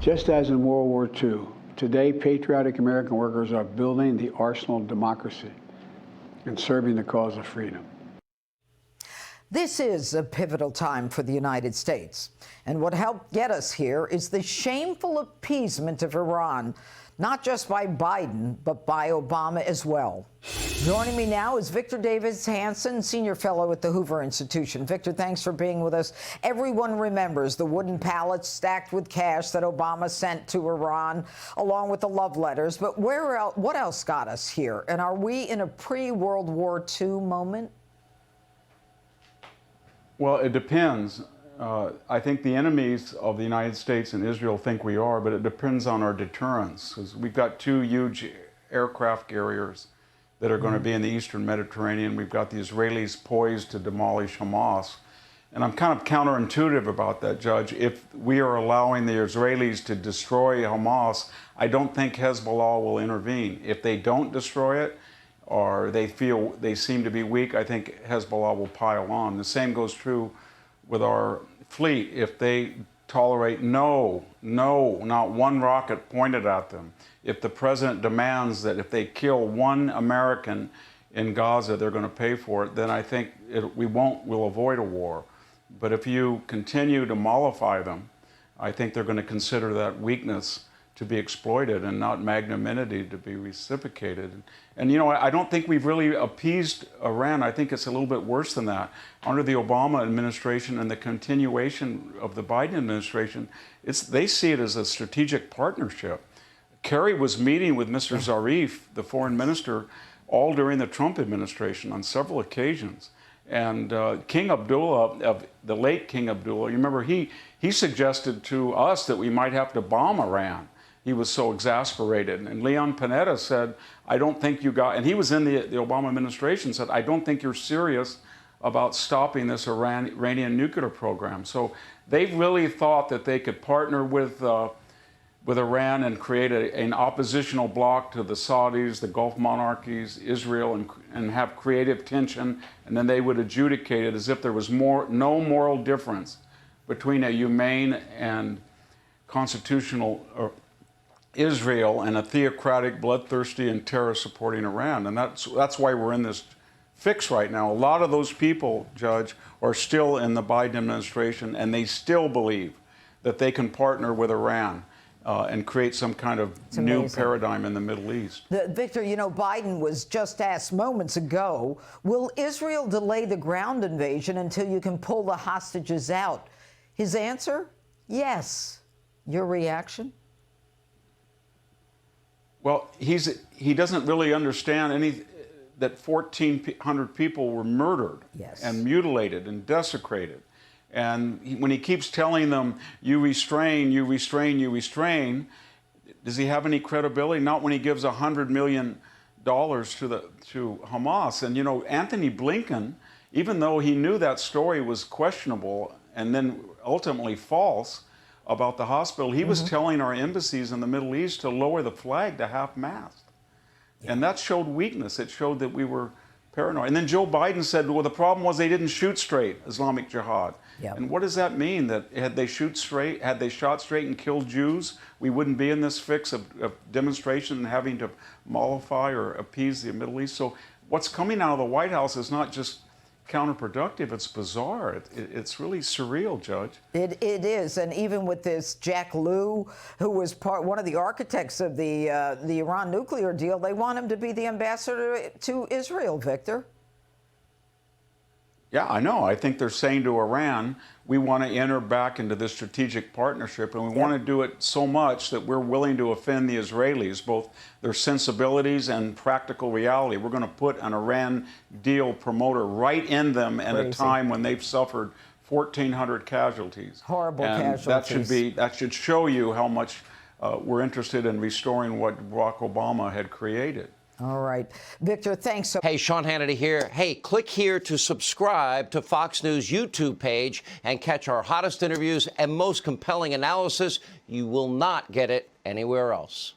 Just as in World War II, today patriotic American workers are building the arsenal of democracy and serving the cause of freedom. This is a pivotal time for the United States. And what helped get us here is the shameful appeasement of Iran, not just by Biden, but by Obama as well. Joining me now is Victor Davis Hanson, senior fellow at the Hoover Institution. Victor, thanks for being with us. Everyone remembers the wooden pallets stacked with cash that Obama sent to Iran, along with the love letters. But what else got us here? And are we in a pre-World War II moment? Well, it depends. I think the enemies of the United States and Israel think we are, but it depends on our deterrence. Because we've got two huge aircraft carriers that are going to be in the Eastern Mediterranean. We've got the Israelis poised to demolish Hamas. And I'm kind of counterintuitive about that, Judge. If we are allowing the Israelis to destroy Hamas, I don't think Hezbollah will intervene. If they don't destroy it, or they feel they seem to be weak, I think Hezbollah will pile on. The same goes true with our fleet. If they tolerate not one rocket pointed at them, if the president demands that if they kill one American in Gaza, they're going to pay for it, then I think we'll avoid a war. But if you continue to mollify them, I think they're going to consider that weakness to be exploited and not magnanimity to be reciprocated. And you know, I don't think we've really appeased Iran. I think it's a little bit worse than that. Under the Obama administration and the continuation of the Biden administration, they see it as a strategic partnership. Kerry was meeting with Mr. Zarif, the foreign minister, all during the Trump administration on several occasions. And King Abdullah, the late King Abdullah, you remember he suggested to us that we might have to bomb Iran. He was so exasperated. And Leon Panetta said, I don't think you got, and he was in the Obama administration, said, I don't think you're serious about stopping this Iranian nuclear program. So they've really thought that they could partner with Iran and create an oppositional bloc to the Saudis, the Gulf monarchies, Israel, and have creative tension, and then they would adjudicate it as if there was no moral difference between a humane and constitutional Israel and a theocratic, bloodthirsty, and terror-supporting Iran. And that's why we're in this fix right now. A lot of those people, Judge, are still in the Biden administration, and they still believe that they can partner with Iran and create some kind of new paradigm in the Middle East. Victor, you know, Biden was just asked moments ago, will Israel delay the ground invasion until you can pull the hostages out? His answer, yes. Your reaction? Well, he doesn't really understand that 1,400 people were murdered and mutilated and desecrated. And when he keeps telling them, you restrain, you restrain, you restrain, does he have any credibility? Not when he gives $100 million to Hamas. And, you know, Anthony Blinken, even though he knew that story was questionable and then ultimately false about the hospital, he was telling our embassies in the Middle East to lower the flag to half-mast. And that showed weakness. It showed that we were paranoid. And then Joe Biden said, well, the problem was they didn't shoot straight, Islamic Jihad. And what does that mean? That had they shot straight and killed Jews, we wouldn't be in this fix of demonstration and having to mollify or appease the Middle East. So what's coming out of the White House is not just counterproductive, it's bizarre. It's really surreal, Judge. It is, and even with this Jack Lew, who was one of the architects of the Iran nuclear deal, they want him to be the ambassador to Israel, Victor. Yeah, I know. I think they're saying to Iran, we want to enter back into this strategic partnership, and we want to do it so much that we're willing to offend the Israelis, both their sensibilities and practical reality. We're going to put an Iran deal promoter right in them at a time when they've suffered 1,400 casualties. Horrible casualties. That should show you how much we're interested in restoring what Barack Obama had created. All right. Victor, thanks. Hey, Sean Hannity here. Hey, click here to subscribe to Fox News YouTube page and catch our hottest interviews and most compelling analysis. You will not get it anywhere else.